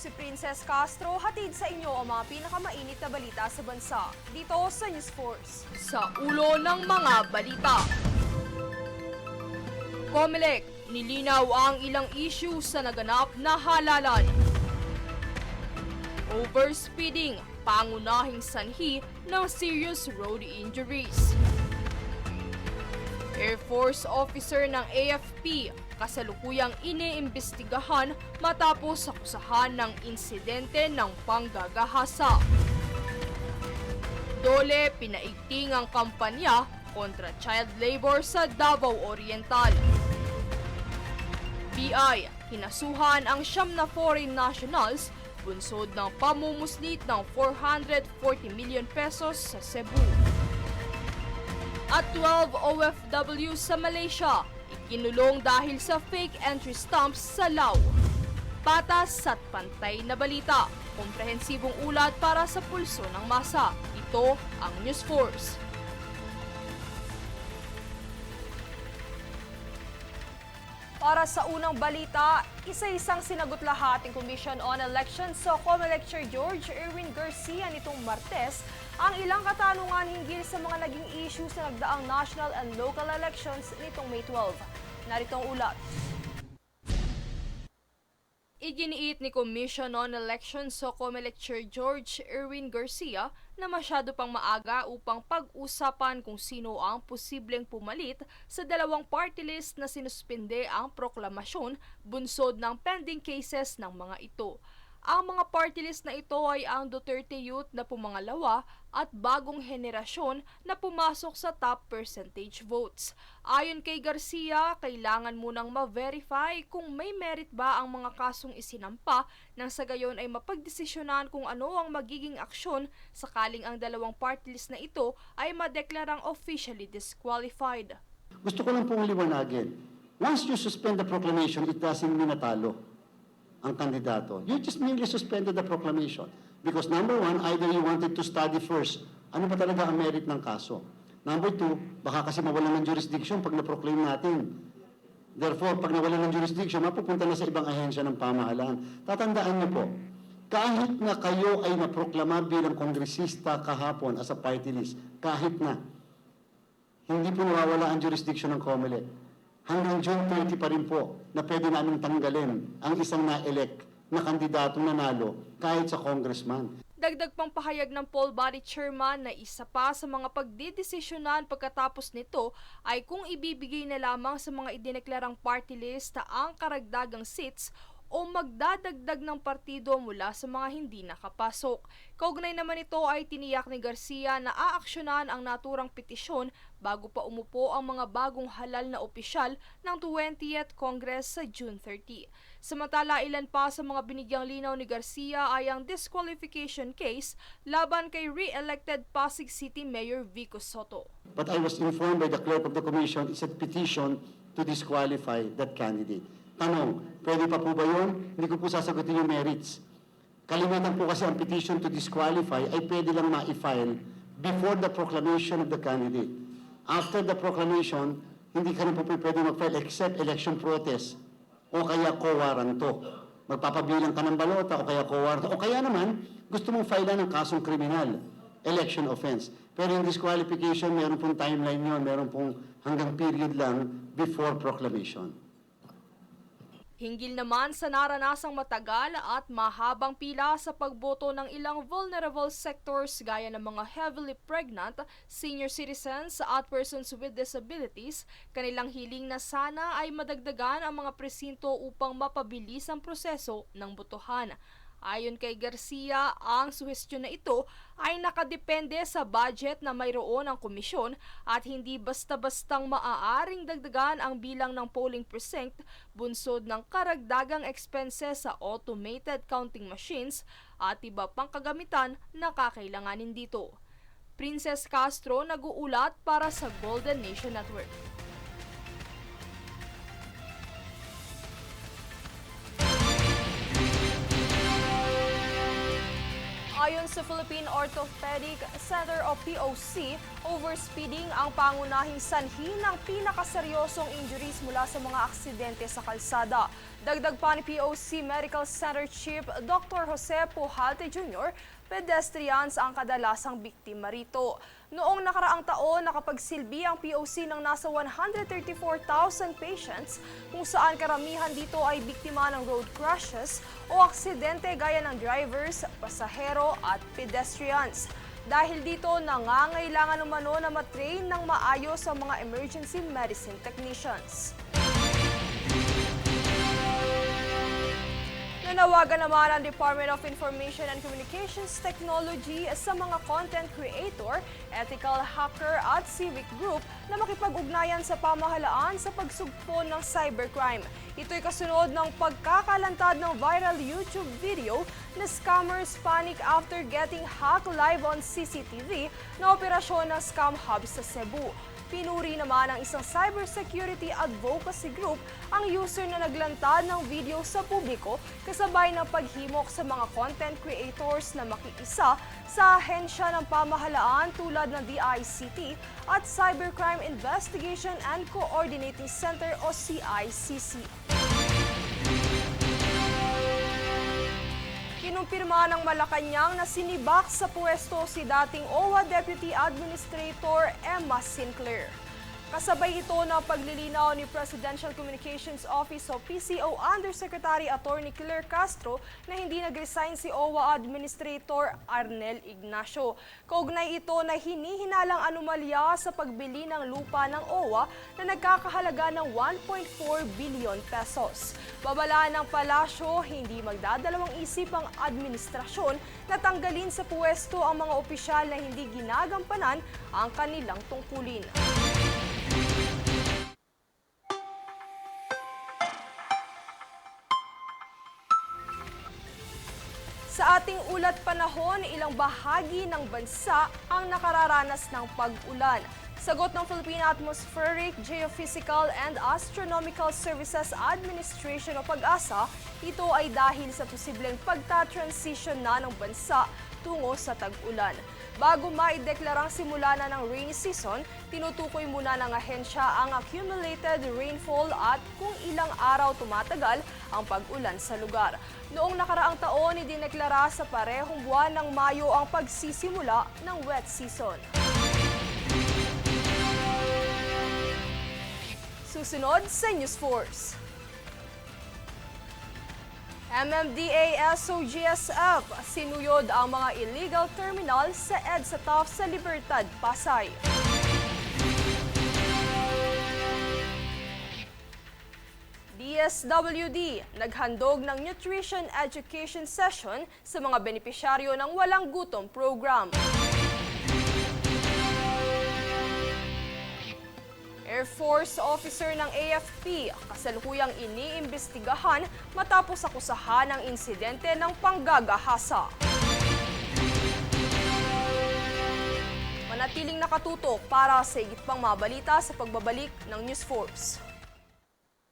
si Princess Castro, hatid sa inyo ang mga pinakamainit na balita sa bansa. Dito sa News Force. Sa ulo ng mga balita. COMELEC, nilinaw ang ilang issue sa naganap na halalan. Overspeeding, pangunahing sanhi ng serious road injuries. Air Force officer ng AFP, kasalukuyang iniimbestigahan matapos akusahan ng insidente ng panggagahasa. Dole, pinaigting ang kampanya kontra child labor sa Davao Oriental. BI, hinasuhan ang 9 na foreign nationals bunsod ng pamumuslit ng 440 million pesos sa Cebu. At 12 OFW sa Malaysia, ikinulong dahil sa fake entry stamps sa Lao. Patas at pantay na balita, komprehensibong ulat para sa pulso ng masa. Ito ang News Force. Para sa unang balita, isa-isang sinagot lahat ng Commission on Elections sa COMELEC Chair George Erwin Garcia nitong Martes ang ilang katanungan hinggil sa mga naging issue sa nagdaang national and local elections nitong May 12. Narito ang ulat. Iginiit ni Commission on Elections sa COMELEC Chair George Erwin Garcia na masyado pang maaga upang pag-usapan kung sino ang posibleng pumalit sa dalawang party list na sinuspinde ang proklamasyon bunsod ng pending cases ng mga ito. Ang mga party list na ito ay ang Duterte Youth na pumangalawa at Bagong Henerasyon na pumasok sa top percentage votes. Ayon kay Garcia, kailangan munang ma-verify kung may merit ba ang mga kasong isinampa nang sa gayon ay mapagdesisyonan kung ano ang magiging aksyon sakaling ang dalawang party list na ito ay madeklarang officially disqualified. Gusto ko lang pong liwanagin. Once you suspend the proclamation, it doesn't mean natalo ang kandidato. You just merely suspended the proclamation. Because number one, either you wanted to study first, ano ba talaga ang merit ng kaso? Number two, baka kasi mawalan ng jurisdiction pag na-proclaim natin. Therefore, pag nawalan ng jurisdiction, mapupunta na sa ibang ahensya ng pamahalaan. Tatandaan niyo po, kahit na kayo ay naproklama bilang kongresista kahapon as a party list, kahit na, hindi po nawawala ang jurisdiction ng COMELEC. Hanggang June 30 pa rin po na pwede namin tanggalin ang isang na-elect na kandidatong nanalo kahit sa congressman. Dagdag pang pahayag ng poll body chairman na isa pa sa mga pagdidesisyonan pagkatapos nito ay kung ibibigay na lamang sa mga idineklarang party list ang karagdagang seats o magdadagdag ng partido mula sa mga hindi nakapasok. Kaugnay naman ito ay tiniyak ni Garcia na aaksyonan ang naturang petisyon bago pa umupo ang mga bagong halal na opisyal ng 20th Congress sa June 30. Samantala, ilan pa sa mga binigyang linaw ni Garcia ay ang disqualification case laban kay re-elected Pasig City Mayor Vico Soto. But I was informed by the clerk of the commission, it's a petition to disqualify that candidate. Tanong, pwede pa po ba yun? Hindi ko po sasagutin yung merits. Kalimitan po kasi ang petition to disqualify ay pwede lang ma-file before the proclamation of the candidate. After the proclamation, hindi ka na po pwede mag-file except election protest o kaya co-warranto. Magpapabilang ka ng balota o kaya co-warranto. O kaya naman, gusto mong file ng kasong kriminal, election offense. Pero yung disqualification, meron pong timeline yun, meron pong hanggang period lang before proclamation. Hinggil naman sa naranasang matagal at mahabang pila sa pagboto ng ilang vulnerable sectors gaya ng mga heavily pregnant, senior citizens at persons with disabilities, kanilang hiling na sana ay madagdagan ang mga presinto upang mapabilis ang proseso ng botohan. Ayon kay Garcia, ang suhestyon na ito ay nakadepende sa budget na mayroon ang komisyon at hindi basta-bastang maaaring dagdagan ang bilang ng polling precinct bunsod ng karagdagang expenses sa automated counting machines at iba pang kagamitan na kakailanganin dito. Princess Castro nag-uulat para sa Golden Nation Network. Ayon sa Philippine Orthopedic Center o POC, overspeeding ang pangunahing sanhi ng pinakaseryosong injuries mula sa mga aksidente sa kalsada. Dagdag pa ni POC Medical Center Chief Dr. Jose Pujalte Jr., pedestrians ang kadalasang biktima rito. Noong nakaraang taon, nakapagsilbi ang POC ng nasa 134,000 patients kung saan karamihan dito ay biktima ng road crashes o aksidente gaya ng drivers, pasahero at pedestrians. Dahil dito, nangangailangan umano na matrain ng maayos ang mga emergency medicine technicians. Nanawagan naman ang Department of Information and Communications Technology sa mga content creator, ethical hacker at civic group na makipag-ugnayan sa pamahalaan sa pagsugpo ng cybercrime. Ito'y kasunod ng pagkakalantad ng viral YouTube video na Scammers Panic After Getting Hacked live on CCTV na operasyon ng Scam Hub sa Cebu. Pinuri naman ng isang cybersecurity advocacy group ang user na naglantad ng video sa publiko kasabay ng paghimok sa mga content creators na makiisa sa ahensya ng pamahalaan tulad ng DICT at Cybercrime Investigation and Coordinating Center o CICC. Kinumpirma ng Malacanang na sinibak sa pwesto si dating OWA Deputy Administrator Emma Sinclair. Kasabay ito ng paglilinaw ni Presidential Communications Office o PCO Undersecretary Attorney Claire Castro na hindi nag-resign si OWA Administrator Arnel Ignacio. Kaugnay ito na hinihinalang anomalya sa pagbili ng lupa ng OWA na nagkakahalaga ng 1.4 billion pesos. Babala ng palasyo, hindi magdadalawang isip ang administrasyon na tanggalin sa puwesto ang mga opisyal na hindi ginagampanan ang kanilang tungkulin. Sa ating ulat panahon, ilang bahagi ng bansa ang nakararanas ng pag-ulan. Sagot ng Philippine Atmospheric, Geophysical and Astronomical Services Administration o PAGASA, ito ay dahil sa posibleng pagta-transition na ng bansa tungo sa tag-ulan. Bago maideklarang simula na ng rainy season, tinutukoy muna ng ahensya ang accumulated rainfall at kung ilang araw tumatagal ang pag-ulan sa lugar. Noong nakaraang taon, idineklara sa parehong buwan ng Mayo ang pagsisimula ng wet season. Susunod sa News Force. MMDA SOGSF sinuyod ang mga illegal terminal sa EDSA TAF sa Libertad, Pasay. DSWD naghandog ng nutrition education session sa mga benepisyaryo ng Walang Gutom program. Air Force officer ng AFP kasalukuyang iniimbestigahan matapos akusahan ng insidente ng panggagahasa. Manatiling nakatutok para sa higit pang mabalita sa pagbabalik ng News Force.